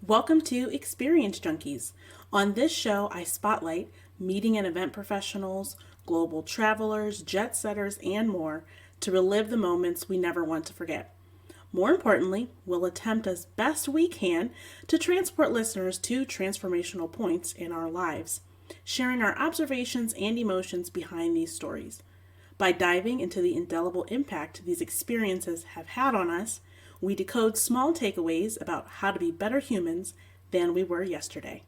Welcome to Experience Junkies. On this show, I spotlight meeting and event professionals, global travelers, jet setters, and more to relive the moments we never want to forget. More importantly, we'll attempt as best we can to transport listeners to transformational points in our lives, sharing our observations and emotions behind these stories. By diving into the indelible impact these experiences have had on us, we decode small takeaways about how to be better humans than we were yesterday.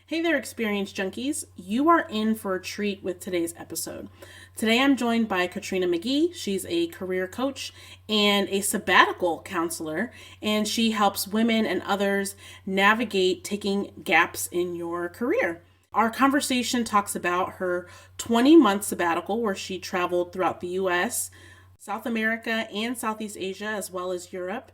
Hey there, Experience Junkies. You are in for a treat with today's episode. Today I'm joined by Katrina McGhee. She's a career coach and a sabbatical counselor, and she helps women and others navigate taking gaps in your career. Our conversation talks about her 20-month sabbatical where she traveled throughout the U.S., South America, and Southeast Asia, as well as Europe.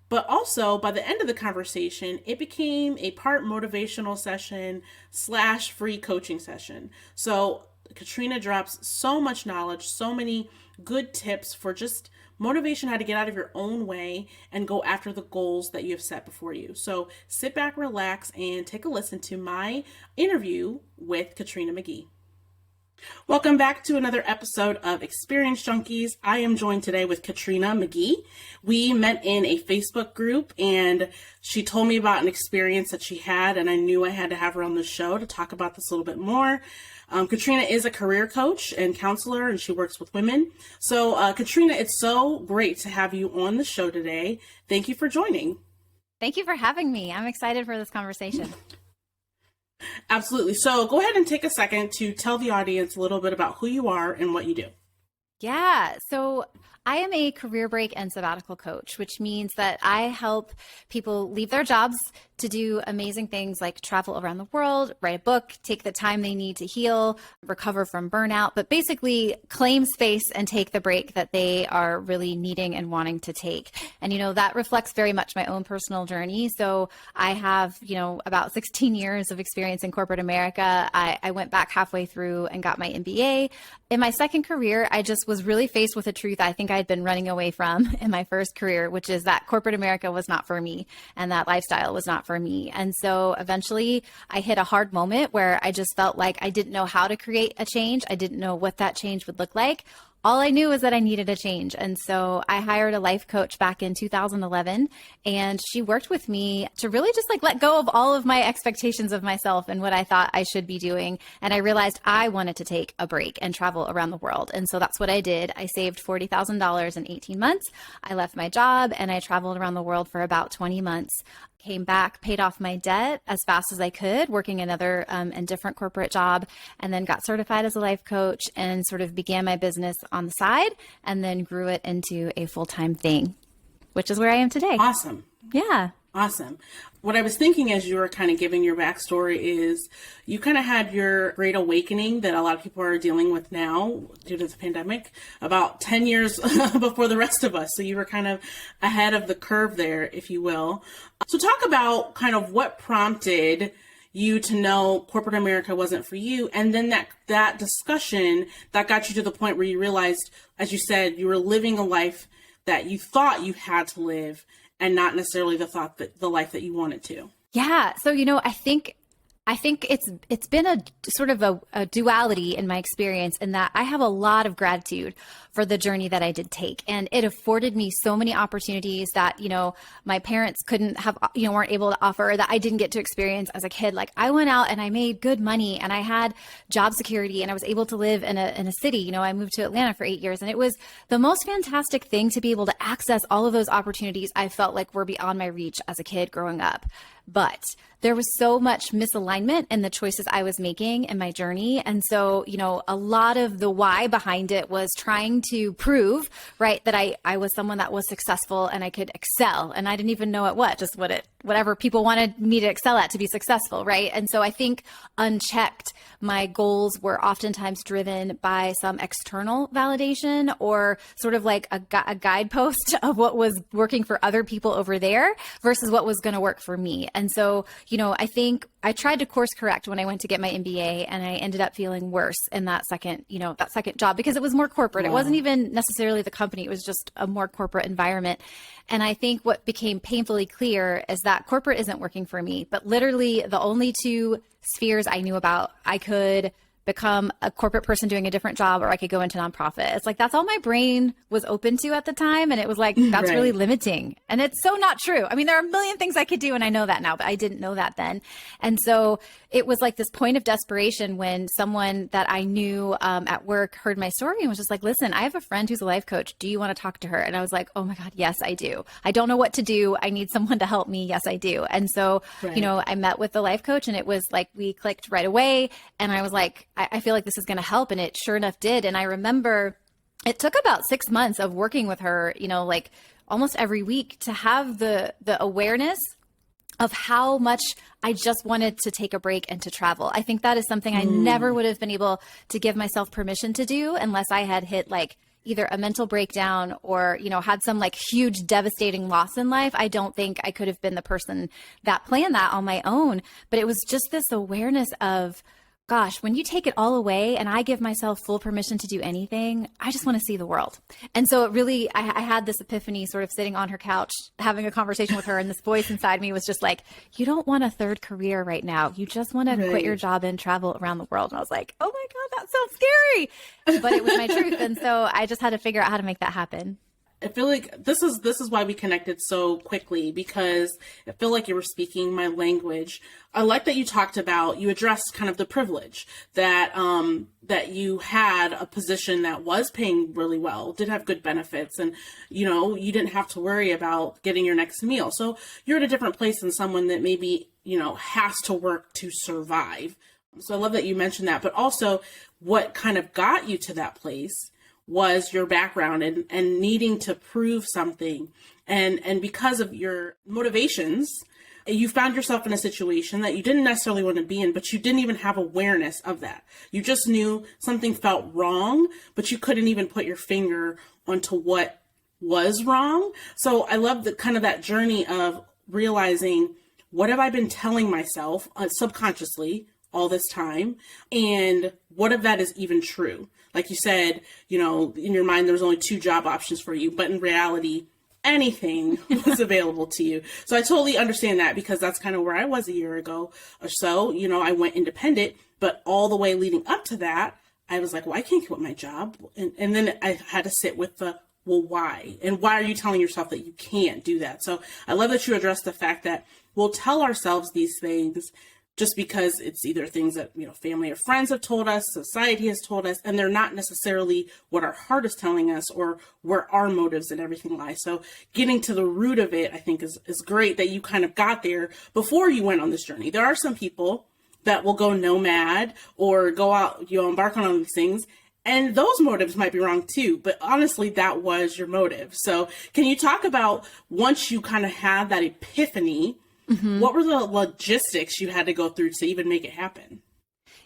But also, by the end of the conversation, it became a part motivational session / free coaching session. So Katrina drops so much knowledge, so many good tips for just motivation, how to get out of your own way and go after the goals that you have set before you. So sit back, relax, and take a listen to my interview with Katrina McGhee. Welcome back to another episode of Experience Junkies. I am joined today with Katrina McGhee. We met in a Facebook group and she told me about an experience that she had, and I knew I had to have her on the show to talk about this a little bit more. Katrina is a career coach and counselor, and she works with women. So Katrina, it's so great to have you on the show today. Thank you for joining. Thank you for having me. I'm excited for this conversation. Absolutely. So go ahead and take a second to tell the audience a little bit about who you are and what you do. Yeah. So I am a career break and sabbatical coach, which means that I help people leave their jobs to do amazing things like travel around the world, write a book, take the time they need to heal, recover from burnout, but basically claim space and take the break that they are really needing and wanting to take. And, that reflects very much my own personal journey. So I have, about 16 years of experience in corporate America. I went back halfway through and got my MBA. In my second career, I just was really faced with a truth I think I'd been running away from in my first career, which is that corporate America was not for me and that lifestyle was not for me. And so eventually I hit a hard moment where I just felt like I didn't know how to create a change. I didn't know what that change would look like. All I knew was that I needed a change. And so I hired a life coach back in 2011, and she worked with me to really just let go of all of my expectations of myself and what I thought I should be doing. And I realized I wanted to take a break and travel around the world. And so that's what I did. I saved $40,000 in 18 months. I left my job and I traveled around the world for about 20 months. Came back, paid off my debt as fast as I could, working another and different corporate job, and then got certified as a life coach and sort of began my business on the side and then grew it into a full-time thing, which is where I am today. Awesome. Yeah. Awesome. What I was thinking as you were kind of giving your backstory is you kind of had your great awakening that a lot of people are dealing with now due to the pandemic about 10 years before the rest of us. So you were kind of ahead of the curve there, if you will. So talk about kind of what prompted you to know corporate America wasn't for you. And then that discussion that got you to the point where you realized, as you said, you were living a life that you thought you had to live and not necessarily the life that you wanted to. Yeah. So, I think it's been a sort of a duality in my experience in that I have a lot of gratitude for the journey that I did take. And it afforded me so many opportunities that, my parents couldn't have, weren't able to offer, that I didn't get to experience as a kid. Like I went out and I made good money and I had job security and I was able to live in a city. I moved to Atlanta for 8 years and it was the most fantastic thing to be able to access all of those opportunities I felt like were beyond my reach as a kid growing up. But there was so much misalignment in the choices I was making in my journey. And so, a lot of the why behind it was trying to prove, right, that I was someone that was successful and I could excel. And I didn't even know at what, just whatever people wanted me to excel at to be successful, right? And so I think unchecked, my goals were oftentimes driven by some external validation or sort of like a guidepost of what was working for other people over there versus what was going to work for me. And so, I think I tried to course correct when I went to get my MBA, and I ended up feeling worse in that second job because it was more corporate. Wow. It wasn't even necessarily the company. It was just a more corporate environment. And I think what became painfully clear is that that corporate isn't working for me. But literally the only two spheres I knew about, I could become a corporate person doing a different job, or I could go into nonprofit. It's like, that's all my brain was open to at the time. And it was like, that's really limiting. And it's so not true. I mean, there are a million things I could do, and I know that now, but I didn't know that then. And so it was like this point of desperation when someone that I knew at work heard my story and was just like, listen, I have a friend who's a life coach. Do you want to talk to her? And I was like, oh my God, yes, I do. I don't know what to do. I need someone to help me. Yes, I do. And so, you know, I met with the life coach, and it was like, we clicked right away. And I was like, I feel like this is going to help. And it sure enough did. And I remember it took about 6 months of working with her, you know, like almost every week, to have the awareness of how much I just wanted to take a break and to travel. I think that is something I never would have been able to give myself permission to do unless I had hit like either a mental breakdown or, you know, had some like huge devastating loss in life. I don't think I could have been the person that planned that on my own. But it was just this awareness of, gosh, when you take it all away and I give myself full permission to do anything, I just want to see the world. And so it really, I had this epiphany sort of sitting on her couch, having a conversation with her, and this voice inside me was just like, you don't want a third career right now. You just want to quit your job and travel around the world. And I was like, oh my God, that sounds scary. But it was my truth. And so I just had to figure out how to make that happen. I feel like this is why we connected so quickly, because I feel like you were speaking my language. I like that you talked about, you addressed kind of the privilege that that you had a position that was paying really well, did have good benefits, and you know, you didn't have to worry about getting your next meal. So you're at a different place than someone that maybe, you know, has to work to survive. So I love that you mentioned that, but also what kind of got you to that place was your background and needing to prove something. And because of your motivations, you found yourself in a situation that you didn't necessarily want to be in, but you didn't even have awareness of that. You just knew something felt wrong, but you couldn't even put your finger onto what was wrong. So I love the kind of that journey of realizing, what have I been telling myself subconsciously all this time? And what if that is even true? Like you said, you know, in your mind, there was only 2 job options for you, but in reality, anything was available to you. So I totally understand that, because that's kind of where I was a year ago or so. You know, I went independent, but all the way leading up to that, I was like, well, I can't quit my job. And then I had to sit with the, well, why? And why are you telling yourself that you can't do that? So I love that you addressed the fact that we'll tell ourselves these things just because it's either things that, you know, family or friends have told us, society has told us, and they're not necessarily what our heart is telling us or where our motives and everything lie. So getting to the root of it, I think is great that you kind of got there before you went on this journey. There are some people that will go nomad or go out, you know, embark on these things, and those motives might be wrong too, but honestly, that was your motive. So can you talk about, once you kind of had that epiphany, what were the logistics you had to go through to even make it happen?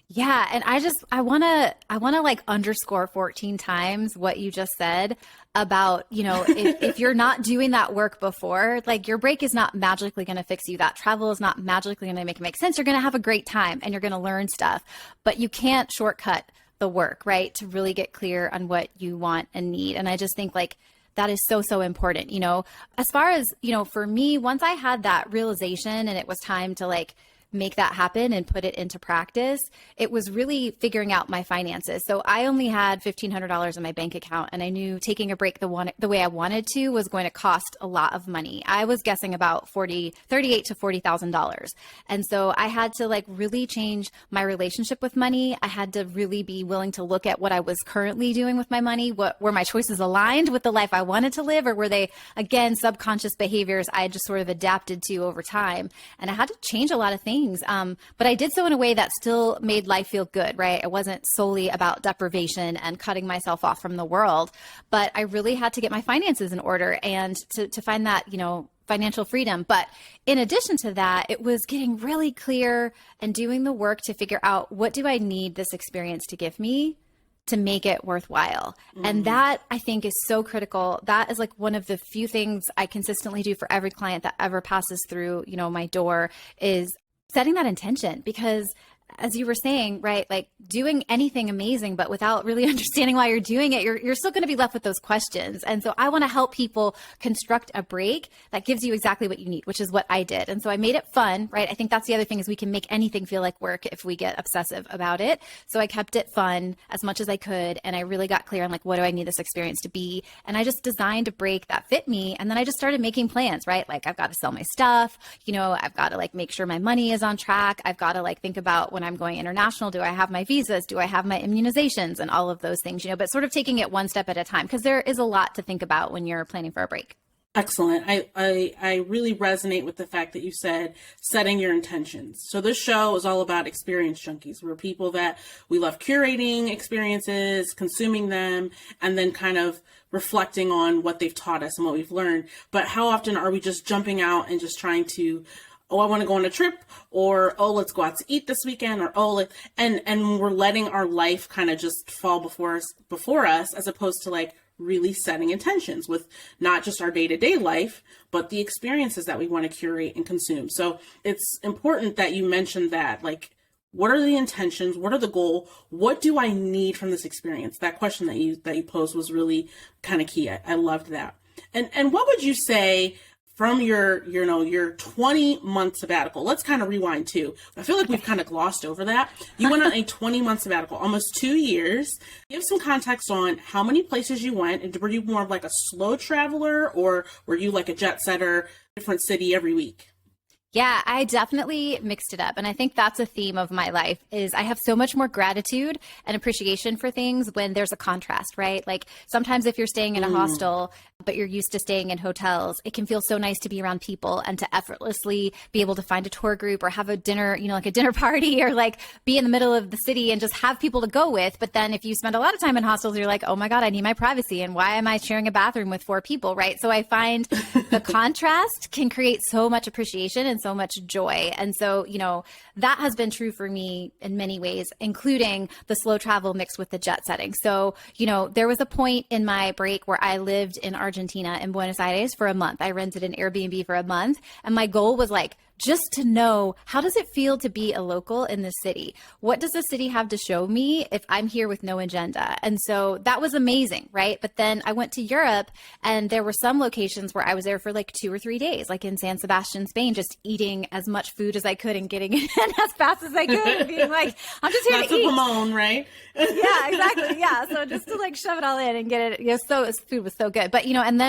Yeah. And I want to like underscore 14 times what you just said about, you know, if you're not doing that work before, like your break is not magically going to fix you. That travel is not magically going to make it make sense. You're going to have a great time and you're going to learn stuff, but you can't shortcut the work, right? To really get clear on what you want and need. And I just think like, that is so, so important. You know, as far as, you know, for me, once I had that realization and it was time to like make that happen and put it into practice, it was really figuring out my finances. So I only had $1,500 in my bank account, and I knew taking a break the way I wanted to was going to cost a lot of money. I was guessing about $38,000 to $40,000. And so I had to like really change my relationship with money. I had to really be willing to look at what I was currently doing with my money. What were my choices aligned with the life I wanted to live, or were they, again, subconscious behaviors I just sort of adapted to over time? And I had to change a lot of things. But I did so in a way that still made life feel good, right? It wasn't solely about deprivation and cutting myself off from the world, but I really had to get my finances in order and to find that, you know, financial freedom. But in addition to that, it was getting really clear and doing the work to figure out, what do I need this experience to give me to make it worthwhile? And that, I think, is so critical. That is like one of the few things I consistently do for every client that ever passes through, you know, my door, is setting that intention. Because as you were saying, right, like doing anything amazing, but without really understanding why you're doing it, you're still going to be left with those questions. And so I want to help people construct a break that gives you exactly what you need, which is what I did. And so I made it fun, right? I think that's the other thing is we can make anything feel like work if we get obsessive about it. So I kept it fun as much as I could. And I really got clear on like, what do I need this experience to be? And I just designed a break that fit me. And then I just started making plans, right? Like I've got to sell my stuff, I've got to like make sure my money is on track. I've got to like think about when I'm going international, do I have my visas? Do I have my immunizations and all of those things, but sort of taking it one step at a time because there is a lot to think about when you're planning for a break. Excellent. I really resonate with the fact that you said setting your intentions. So this show is all about experience junkies. We're people that we love curating experiences, consuming them, and then kind of reflecting on what they've taught us and what we've learned. But how often are we just jumping out and just trying to, I want to go on a trip, or, let's go out to eat this weekend, or, and we're letting our life kind of just fall before us, as opposed to like really setting intentions with not just our day-to-day life, but the experiences that we want to curate and consume. So it's important that you mentioned that, like, what are the intentions? What are the goal? What do I need from this experience? That question that you posed was really kind of key. I loved that. And what would you say from your 20-month sabbatical? Let's kind of rewind too. I feel like we've kind of glossed over that. You went on a 20-month sabbatical, almost 2 years. Give some context on how many places you went, and were you more of like a slow traveler, or were you like a jet setter, different city every week? Yeah, I definitely mixed it up. And I think that's a theme of my life is I have so much more gratitude and appreciation for things when there's a contrast, right? Like sometimes if you're staying in a hostel, but you're used to staying in hotels, it can feel so nice to be around people and to effortlessly be able to find a tour group or have a dinner, like a dinner party, or like be in the middle of the city and just have people to go with. But then if you spend a lot of time in hostels, you're like, oh my God, I need my privacy. And why am I sharing a bathroom with 4 people, right? So I find the contrast can create so much appreciation and so much joy. And so, that has been true for me in many ways, including the slow travel mixed with the jet setting. So, there was a point in my break where I lived in Argentina, in Buenos Aires, for a month. I rented an Airbnb for a month. And my goal was like, just to know, how does it feel to be a local in this city? What does the city have to show me if I'm here with no agenda? And so that was amazing, right? But then I went to Europe, and there were some locations where I was there for like 2 or 3 days, like in San Sebastian, Spain, just eating as much food as I could and getting it in as fast as I could and being like, I'm just here to eat. Pomone, right? Yeah, exactly. Yeah. So just to like shove it all in and get it, food was so good. But,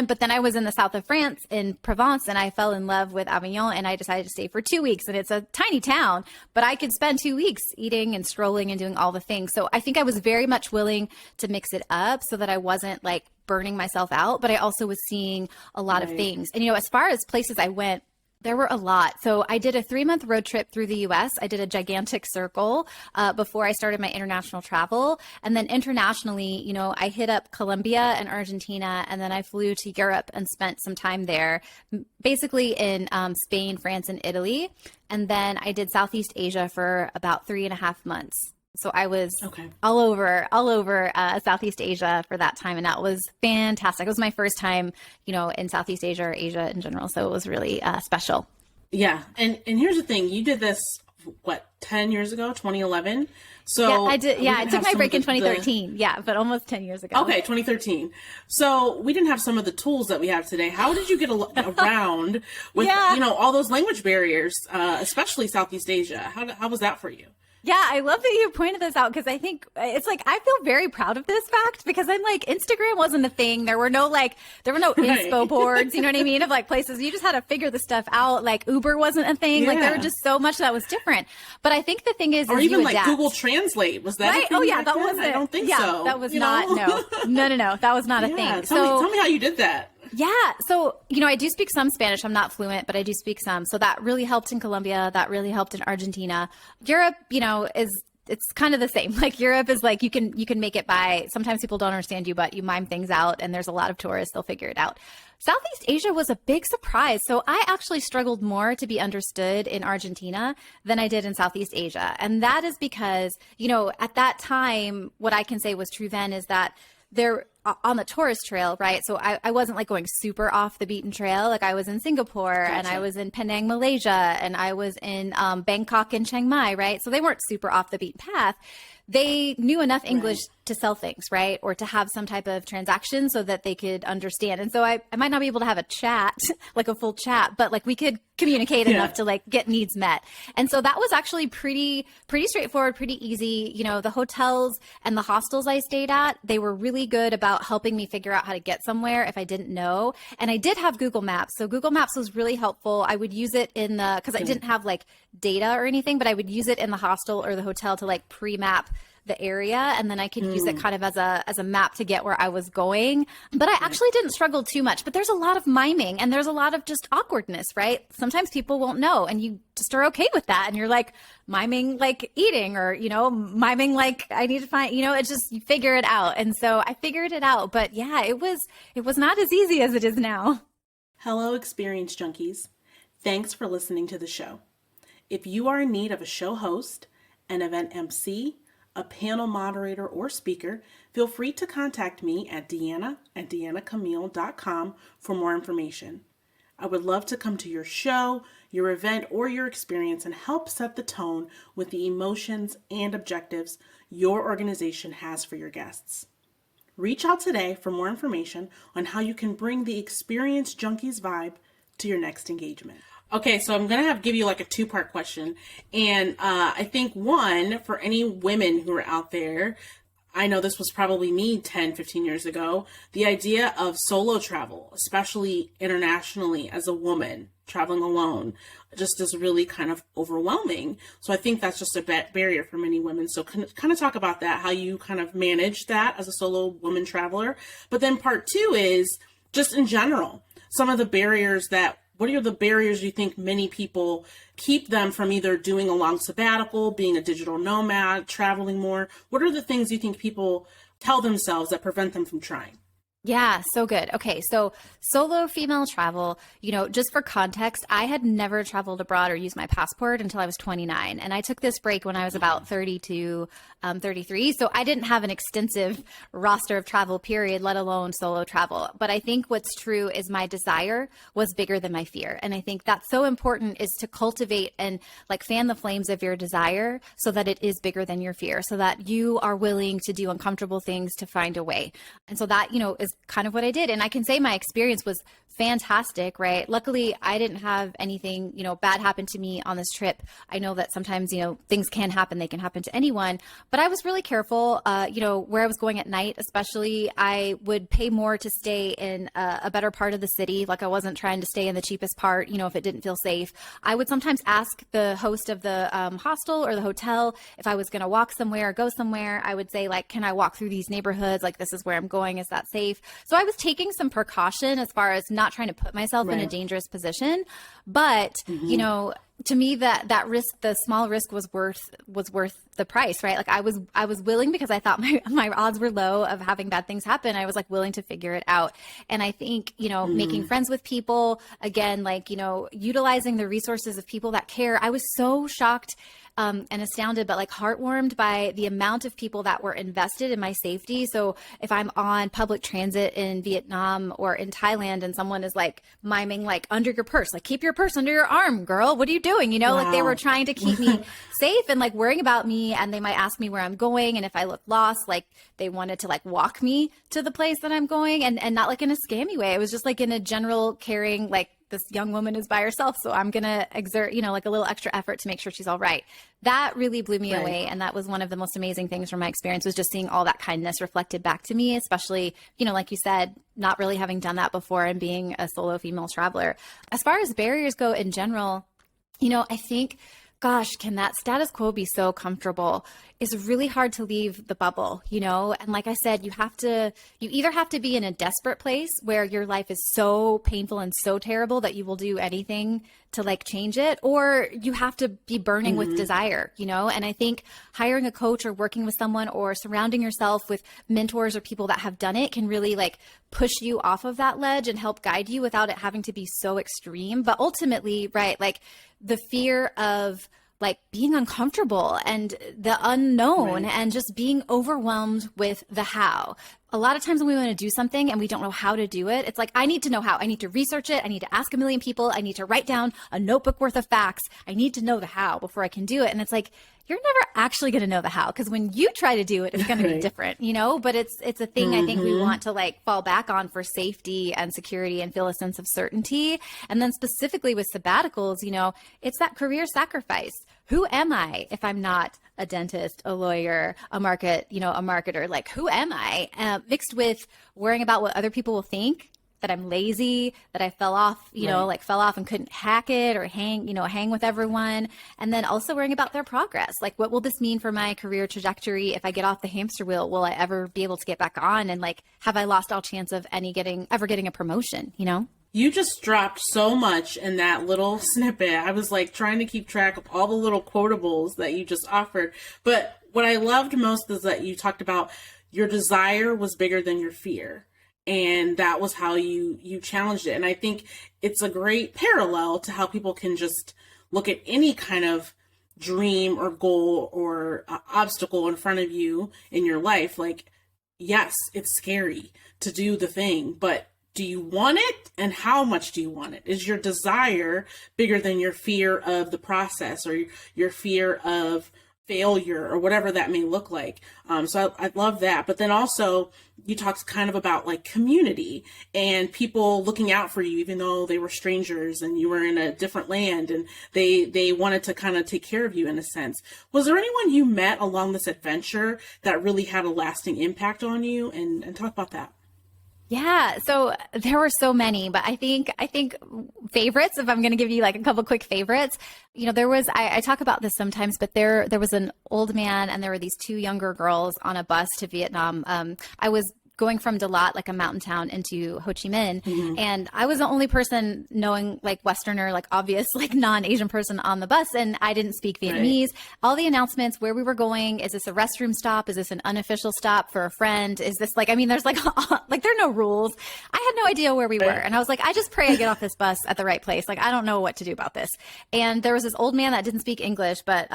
but then I was in the south of France in Provence, and I fell in love with Avignon, and I decided to stay for 2 weeks. And it's a tiny town, but I could spend 2 weeks eating and strolling and doing all the things. So I think I was very much willing to mix it up so that I wasn't like burning myself out, but I also was seeing a lot of things. And, as far as places I went, there were a lot. So I did a 3-month road trip through the US. I did a gigantic circle before I started my international travel. And then internationally, I hit up Colombia and Argentina, and then I flew to Europe and spent some time there, basically in Spain, France, and Italy. And then I did Southeast Asia for about 3.5 months. So I was all over Southeast Asia for that time. And that was fantastic. It was my first time, in Southeast Asia or Asia in general. So it was really special. Yeah. And here's the thing. You did this, 10 years ago, 2011? So yeah, I did. Yeah, I took my break in 2013. Yeah, but almost 10 years ago. Okay, 2013. So we didn't have some of the tools that we have today. How did you get around with, all those language barriers, especially Southeast Asia? How was that for you? Yeah, I love that you pointed this out, because I think it's like, I feel very proud of this fact, because I'm like, Instagram wasn't a thing. There were no inspo boards, you know what I mean? Of like places, you just had to figure the stuff out. Like Uber wasn't a thing. Yeah. Like there were just so much that was different. But I think the thing is, or even like Google Translate, was that right? A thing? Oh yeah, that then? wasn't. I don't think so. That was not, no, that was not a thing. Tell me how you did that. Yeah. So, I do speak some Spanish. I'm not fluent, but I do speak some. So that really helped in Colombia. That really helped in Argentina. Europe, it's kind of the same. Like Europe is like, you can make it by, sometimes people don't understand you, but you mime things out, and there's a lot of tourists, they'll figure it out. Southeast Asia was a big surprise. So I actually struggled more to be understood in Argentina than I did in Southeast Asia. And that is because, at that time, what I can say was true then is that on the tourist trail, right? So I wasn't like going super off the beaten trail. Like I was in Singapore and I was in Penang, Malaysia, and I was in Bangkok and Chiang Mai, right? So they weren't super off the beaten path. They knew enough English to sell things, right? Or to have some type of transaction so that they could understand. And so I might not be able to have a chat, like a full chat, but like we could communicate enough to like get needs met. And so that was actually pretty straightforward, pretty easy. You know, the hotels and the hostels I stayed at, they were really good about helping me figure out how to get somewhere if I didn't know. And I did have Google Maps. So Google Maps was really helpful. I would use it in the, because I didn't have like data or anything, but I would use it in the hostel or the hotel to like pre-map the area, and then I could use it kind of as a map to get where I was going. But I actually didn't struggle too much. But there's a lot of miming and there's a lot of just awkwardness, right? Sometimes people won't know and you just are okay with that. And you're like miming like eating, or, you know, miming like I need to find, you know, it's just you figure it out. And so I figured it out. But yeah, it was not as easy as it is now. Hello, Experience Junkies. Thanks for listening to the show. If you are in need of a show host, an event MC, a panel moderator, or speaker, feel free to contact me at deanna@deannacamille.com for more information. I would love to come to your show, your event, or your experience and help set the tone with the emotions and objectives your organization has for your guests. Reach out today for more information on how you can bring the Experience Junkies vibe to your next engagement. Okay, so I'm going to give you like a two-part question. And I think one, for any women who are out there, I know this was probably me 10, 15 years ago, the idea of solo travel, especially internationally as a woman, traveling alone, just is really kind of overwhelming. So I think that's just a barrier for many women. So kind of talk about that, how you kind of manage that as a solo woman traveler. But then part two is just in general, some of the barriers what are the barriers you think many people keep them from either doing a long sabbatical, being a digital nomad, traveling more? What are the things you think people tell themselves that prevent them from trying? Yeah, so good. Okay, so solo female travel, you know, just for context, I had never traveled abroad or used my passport until I was 29. And I took this break when I was about 32, 33. So I didn't have an extensive roster of travel, period, let alone solo travel. But I think what's true is my desire was bigger than my fear. And I think that's so important, is to cultivate and like fan the flames of your desire so that it is bigger than your fear, so that you are willing to do uncomfortable things to find a way. And so that, you know, is kind of what I did. And I can say my experience was fantastic, right? Luckily, I didn't have anything, you know, bad happen to me on this trip. I know that sometimes, you know, things can happen. They can happen to anyone, but I was really careful, you know, where I was going at night, especially. I would pay more to stay in a better part of the city. Like I wasn't trying to stay in the cheapest part, you know, if it didn't feel safe. I would sometimes ask the host of the hostel or the hotel if I was going to walk somewhere or go somewhere. I would say like, can I walk through these neighborhoods? Like, this is where I'm going. Is that safe? So I was taking some precaution as far as not trying to put myself in a dangerous position. But, you know, to me, that risk, the small risk was worth the price, right? Like I was willing, because I thought my odds were low of having bad things happen. I was like willing to figure it out. And I think, you know, making friends with people, again, like, you know, utilizing the resources of people that care. I was so shocked and astounded, but like heartwarmed by the amount of people that were invested in my safety. So if I'm on public transit in Vietnam or in Thailand and someone is like miming like under your purse, like keep your purse under your arm, girl, what are you doing? You know, like they were trying to keep me safe and like worrying about me. And they might ask me where I'm going. And if I look lost, like they wanted to like walk me to the place that I'm going, and not like in a scammy way. It was just like in a general caring, like, this young woman is by herself, so I'm going to exert, you know, like a little extra effort to make sure she's all right. That really blew me away. And that was one of the most amazing things from my experience, was just seeing all that kindness reflected back to me, especially, you know, like you said, not really having done that before and being a solo female traveler. As far as barriers go in general, you know, I think, gosh, can that status quo be so comfortable? It's really hard to leave the bubble, you know? And like I said, you either have to be in a desperate place where your life is so painful and so terrible that you will do anything to like change it, or you have to be burning with desire, you know? And I think hiring a coach or working with someone or surrounding yourself with mentors or people that have done it can really like push you off of that ledge and help guide you without it having to be so extreme. But ultimately, right, like the fear of like being uncomfortable and the unknown and just being overwhelmed with the how. a lot of times when we want to do something and we don't know how to do it, it's like, I need to know how. I need to research it. I need to ask a million people. I need to write down a notebook worth of facts. I need to know the how before I can do it. And it's like, you're never actually going to know the how, because when you try to do it, it's going to be different, you know, but it's a thing I think we want to like fall back on for safety and security and feel a sense of certainty. And then specifically with sabbaticals, you know, it's that career sacrifice. Who am I if I'm not a dentist, a lawyer, a marketer? Like, who am I? Mixed with worrying about what other people will think, that I'm lazy, that I fell off, fell off and couldn't hack it or hang with everyone. And then also worrying about their progress. Like, what will this mean for my career trajectory? If I get off the hamster wheel, will I ever be able to get back on? And like, have I lost all chance of ever getting a promotion, you know? You just dropped so much in that little snippet. I was like trying to keep track of all the little quotables that you just offered. But what I loved most is that you talked about your desire was bigger than your fear. And that was how you challenged it. And I think it's a great parallel to how people can just look at any kind of dream or goal or obstacle in front of you in your life. Like, yes, it's scary to do the thing, but do you want it? And how much do you want it? Is your desire bigger than your fear of the process or your fear of failure or whatever that may look like? So I love that. But then also you talked kind of about like community and people looking out for you, even though they were strangers and you were in a different land and they wanted to kind of take care of you in a sense. Was there anyone you met along this adventure that really had a lasting impact on you? And talk about that. Yeah, so there were so many, but I think favorites, if I'm going to give you like a couple quick favorites, you know, there was, I talk about this sometimes, but there was an old man and there were these two younger girls on a bus to Vietnam. I was going from Dalat, like a mountain town, into Ho Chi Minh. Mm-hmm. And I was the only person knowing like Westerner, like obvious, like non-Asian person on the bus. And I didn't speak Vietnamese. Right. All the announcements, where we were going, is this a restroom stop? Is this an unofficial stop for a friend? Is this like, I mean, there's like there are no rules. I had no idea where we were. And I was like, I just pray I get off this bus at the right place. Like, I don't know what to do about this. And there was this old man that didn't speak English, but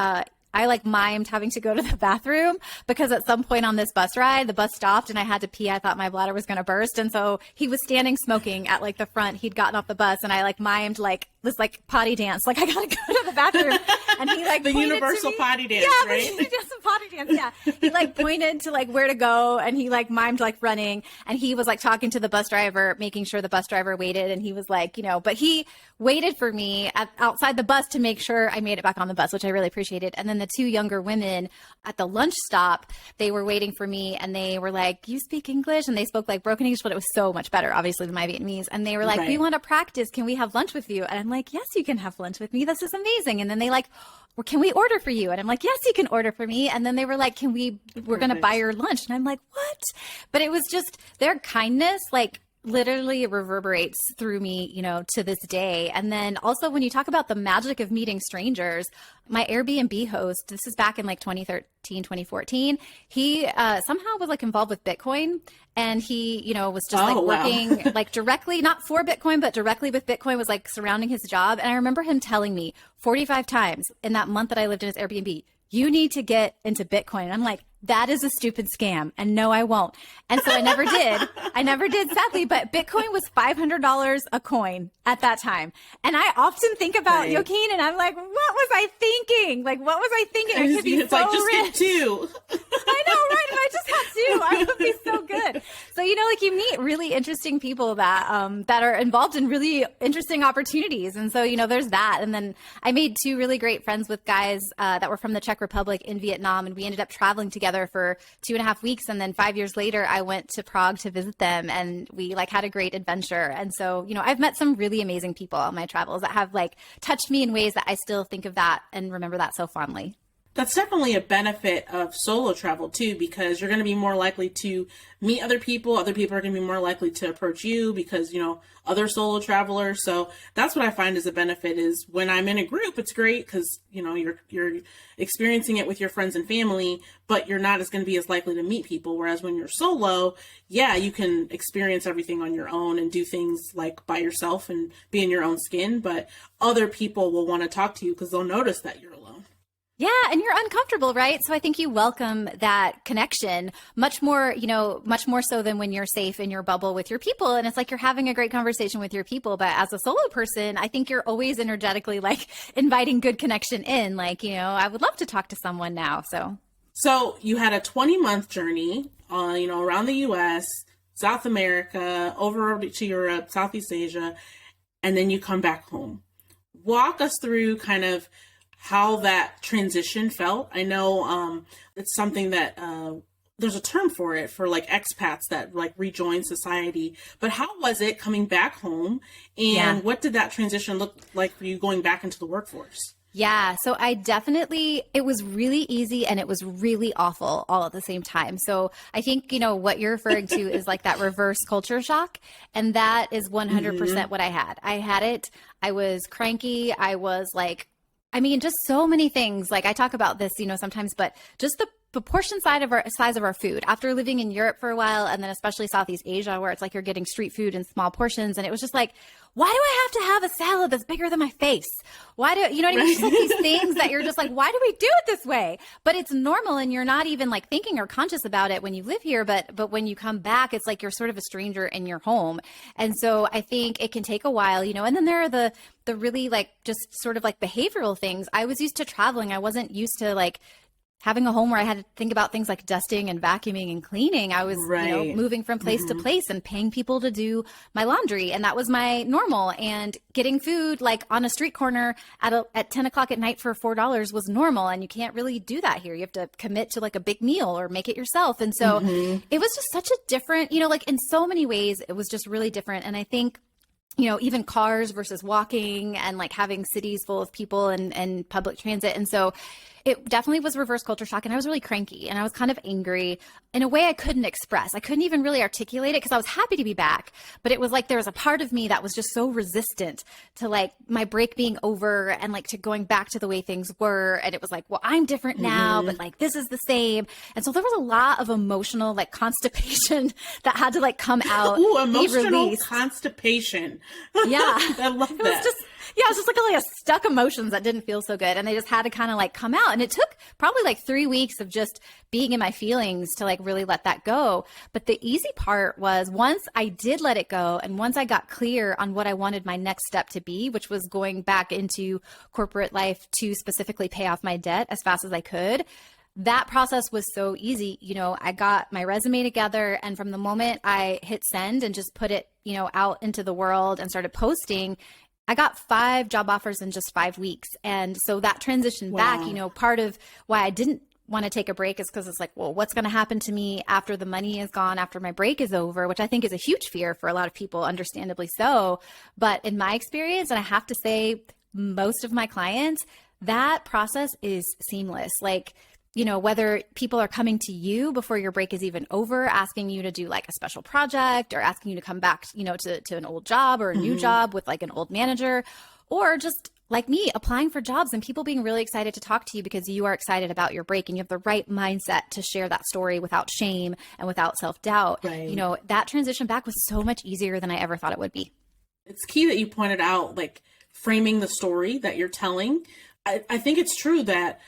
I like mimed having to go to the bathroom because at some point on this bus ride, the bus stopped and I had to pee. I thought my bladder was going to burst. And so he was standing smoking at like the front. He'd gotten off the bus and I like mimed like this like potty dance. Like, I got to go to the bathroom. And he like the universal potty dance, yeah, right? He does some potty dance. Yeah. He like pointed to like where to go and he like mimed like running. And he was like talking to the bus driver, making sure the bus driver waited. And he was like, you know, but he waited for me outside the bus to make sure I made it back on the bus, which I really appreciated. And then the two younger women at the lunch stop, they were waiting for me and they were like, you speak English? And they spoke like broken English, but it was so much better, obviously, than my Vietnamese. And they were like, we want to practice. Can we have lunch with you? And I'm like, yes, you can have lunch with me. This is amazing. And then they like, well, can we order for you? And I'm like, yes, you can order for me. And then they were like, we're going to buy your lunch. And I'm like, what? But it was just their kindness, like, literally reverberates through me, you know, to this day. And then also when you talk about the magic of meeting strangers, my Airbnb host, this is back in like 2013, 2014, he somehow was like involved with Bitcoin. And he, you know, was just like working like directly, not for Bitcoin, but directly with Bitcoin, was like surrounding his job. And I remember him telling me 45 times in that month that I lived in his Airbnb, you need to get into Bitcoin. And I'm like, that is a stupid scam. And no, I won't. And so I never did. I never did, sadly. But Bitcoin was $500 a coin at that time. And I often think about Joaquin and I'm like, what was I thinking? Like, what was I thinking? I could be it's so like, just rich. get two. I know, right? If I just had two, I would be so good. So, you know, like you meet really interesting people that are involved in really interesting opportunities. And so, you know, there's that. And then I made two really great friends with guys that were from the Czech Republic in Vietnam. And we ended up traveling together for 2.5 weeks. And then 5 years later, I went to Prague to visit them and we like had a great adventure. And so, you know, I've met some really amazing people on my travels that have like touched me in ways that I still think of that and remember that so fondly. That's definitely a benefit of solo travel too, because you're going to be more likely to meet other people. Other people are going to be more likely to approach you because, you know, other solo travelers. So that's what I find is a benefit is when I'm in a group, it's great because, you know, you're experiencing it with your friends and family, but you're not going to be as likely to meet people. Whereas when you're solo, yeah, you can experience everything on your own and do things like by yourself and be in your own skin. But other people will want to talk to you because they'll notice that you're alone. Yeah, and you're uncomfortable, right? So I think you welcome that connection much more, much more so than when you're safe in your bubble with your people. And it's like you're having a great conversation with your people. But as a solo person, I think you're always energetically like inviting good connection in. Like, I would love to talk to someone now. So you had a 20-month journey, around the U.S., South America, over to Europe, Southeast Asia, and then you come back home. Walk us through kind of how that transition felt. I know it's something that there's a term for it, for like expats that like rejoin society. But how was it coming back home? And what did that transition look like for you going back into the workforce? Yeah, so it was really easy and it was really awful all at the same time. So I think, what you're referring to is like that reverse culture shock. And that is 100% what I had. I had it. I was cranky. I was like, just so many things. Like I talk about this, sometimes, but just the proportion size of our food after living in Europe for a while, and then especially Southeast Asia, where it's like you're getting street food in small portions. And it was just like, why do I have to have a salad that's bigger than my face? Why do, you know what I mean? Just like these things that you're just like, why do we do it this way? But it's normal and you're not even like thinking or conscious about it when you live here. But when you come back, it's like you're sort of a stranger in your home. And so I think it can take a while, and then there are the really like just sort of like behavioral things. I was used to traveling. I wasn't used to like having a home where I had to think about things like dusting and vacuuming and cleaning. I was, moving from place to place and paying people to do my laundry. And that was my normal. And getting food like on a street corner at 10 o'clock at night for $4 was normal. And you can't really do that here. You have to commit to like a big meal or make it yourself. And so it was just such a different, like in so many ways, it was just really different. And I think, even cars versus walking and like having cities full of people and public transit. And so it definitely was reverse culture shock. And I was really cranky and I was kind of angry in a way I couldn't express. I couldn't even really articulate it because I was happy to be back. But it was like there was a part of me that was just so resistant to like my break being over and like to going back to the way things were. And it was like, well, I'm different now, but like this is the same. And so there was a lot of emotional like constipation that had to like come out. Ooh, emotional constipation. Yeah. I love that. It was just like a stuck emotions that didn't feel so good. And they just had to kind of like come out. And it took probably like 3 weeks of just being in my feelings to like really let that go. But the easy part was once I did let it go and once I got clear on what I wanted my next step to be, which was going back into corporate life to specifically pay off my debt as fast as I could. That process was so easy. I got my resume together, and from the moment I hit send and just put it, out into the world and started posting, I got 5 job offers in just 5 weeks. And so that transition back, part of why I didn't want to take a break is because it's like, well, what's going to happen to me after the money is gone, after my break is over, which I think is a huge fear for a lot of people, understandably so. But in my experience, and I have to say most of my clients, that process is seamless. Like, whether people are coming to you before your break is even over, asking you to do like a special project or asking you to come back, to an old job or a new job with like an old manager, or just like me applying for jobs and people being really excited to talk to you because you are excited about your break and you have the right mindset to share that story without shame and without self-doubt. Right. That transition back was so much easier than I ever thought it would be. It's key that you pointed out, like framing the story that you're telling. I think it's true that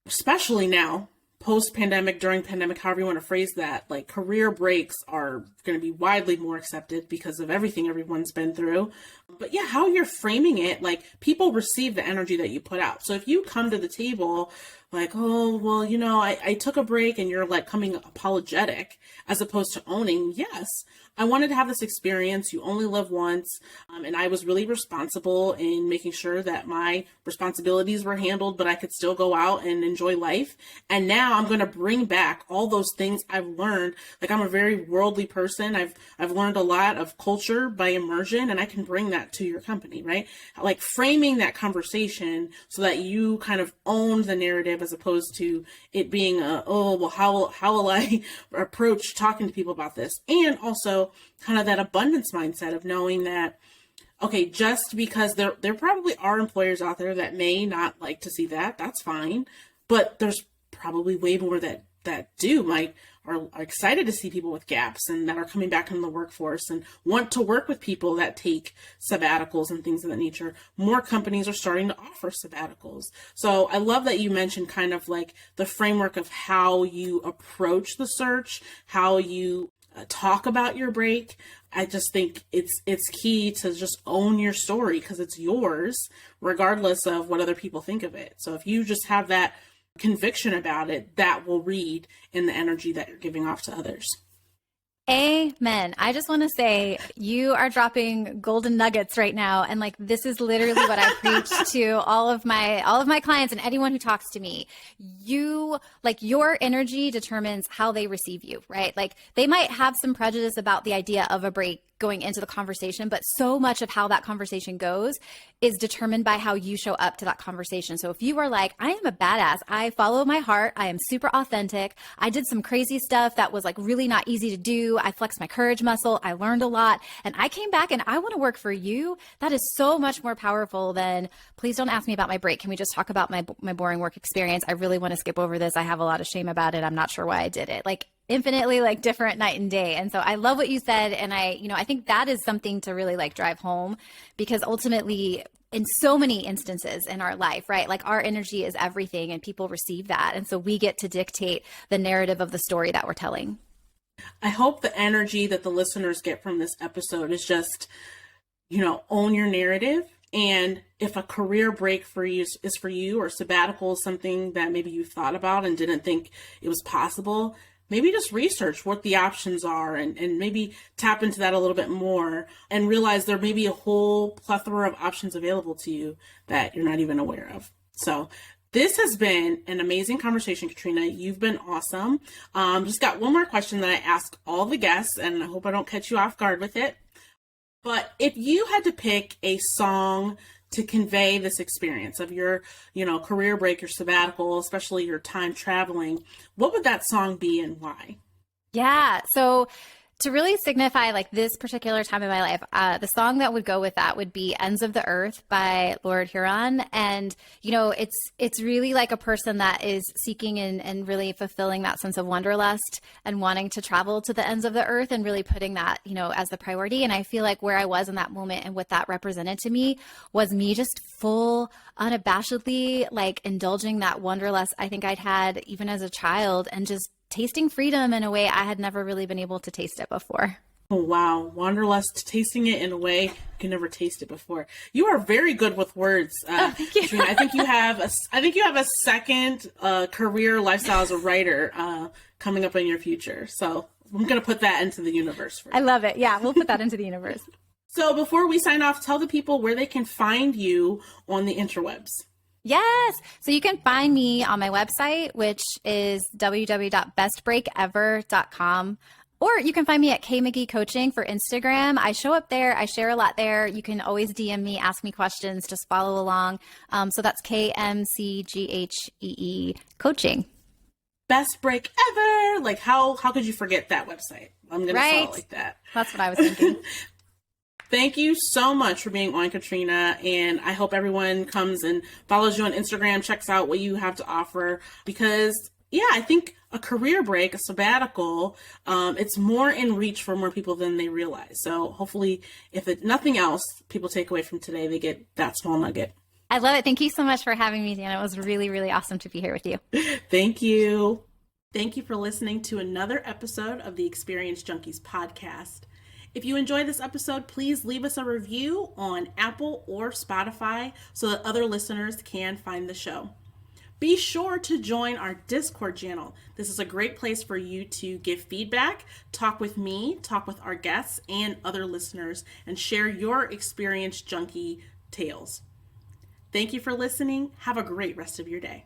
especially now, post-pandemic, during pandemic, however you want to phrase that, like career breaks are going to be widely more accepted because of everything everyone's been through. But yeah, how you're framing it, like people receive the energy that you put out. So if you come to the table like, oh, well, I took a break, and you're like coming apologetic as opposed to owning, yes, I wanted to have this experience. You only live once. And I was really responsible in making sure that my responsibilities were handled, but I could still go out and enjoy life. And now I'm going to bring back all those things I've learned. Like I'm a very worldly person. I've learned a lot of culture by immersion, and I can bring that to your company, right? Like framing that conversation so that you kind of own the narrative as opposed to it being how will I approach talking to people about this? And also kind of that abundance mindset of knowing that, okay, just because there probably are employers out there that may not like to see that, that's fine. But there's probably way more that that do might are excited to see people with gaps and that are coming back into the workforce and want to work with people that take sabbaticals and things of that nature. More companies are starting to offer sabbaticals. So I love that you mentioned kind of like the framework of how you approach the search, how you talk about your break. I just think it's key to just own your story because it's yours, regardless of what other people think of it. So if you just have that conviction about it, that will read in the energy that you're giving off to others. Amen. I just want to say you are dropping golden nuggets right now. And like, this is literally what I preach to all of my clients and anyone who talks to me. You, like, your energy determines how they receive you, right? Like, they might have some prejudice about the idea of a break going into the conversation, but so much of how that conversation goes is determined by how you show up to that conversation. So if you are like, I am a badass, I follow my heart, I am super authentic, I did some crazy stuff that was like really not easy to do, I flexed my courage muscle, I learned a lot, and I came back and I want to work for you, that is so much more powerful than, please don't ask me about my break, can we just talk about my boring work experience, I really want to skip over this, I have a lot of shame about it, I'm not sure why I did it. Like, infinitely like different night and day. And so I love what you said. And I think that is something to really like drive home, because ultimately in so many instances in our life, right? Like, our energy is everything and people receive that. And so we get to dictate the narrative of the story that we're telling. I hope the energy that the listeners get from this episode is just, own your narrative. And if a career break for you is for you, or sabbatical is something that maybe you thought about and didn't think it was possible, maybe just research what the options are and maybe tap into that a little bit more and realize there may be a whole plethora of options available to you that you're not even aware of. So this has been an amazing conversation, Katrina. You've been awesome. Just got one more question that I ask all the guests, and I hope I don't catch you off guard with it. But if you had to pick a song to convey this experience of your, career break, your sabbatical, especially your time traveling, what would that song be and why? Yeah. So to really signify like this particular time in my life, the song that would go with that would be Ends of the Earth by Lord Huron. And, it's really like a person that is seeking and really fulfilling that sense of wanderlust and wanting to travel to the ends of the earth and really putting that, as the priority. And I feel like where I was in that moment and what that represented to me was me just full, unabashedly like indulging that wanderlust I think I'd had even as a child, and just tasting freedom in a way I had never really been able to taste it before. Oh, wow. Wanderlust, tasting it in a way you can never taste it before. You are very good with words. Thank you. Katrina. I think you have a second career lifestyle as a writer coming up in your future. So I'm going to put that into the universe for you. I love it. Yeah, we'll put that into the universe. So before we sign off, tell the people where they can find you on the interwebs. Yes. So you can find me on my website, which is www.bestbreakever.com. Or you can find me at K McGhee Coaching for Instagram. I show up there. I share a lot there. You can always DM me, ask me questions, just follow along. So that's KMCGHEE Coaching. Best break ever. Like how could you forget that website? I'm going to call it like that. That's what I was thinking. Thank you so much for being on, Katrina, and I hope everyone comes and follows you on Instagram, checks out what you have to offer, because, I think a career break, a sabbatical, it's more in reach for more people than they realize. So hopefully, nothing else, people take away from today, they get that small nugget. I love it. Thank you so much for having me, Dan. It was really, really awesome to be here with you. Thank you. Thank you for listening to another episode of the Experience Junkies podcast. If you enjoyed this episode, please leave us a review on Apple or Spotify so that other listeners can find the show. Be sure to join our Discord channel. This is a great place for you to give feedback, talk with me, talk with our guests and other listeners, and share your Experience Junkie tales. Thank you for listening. Have a great rest of your day.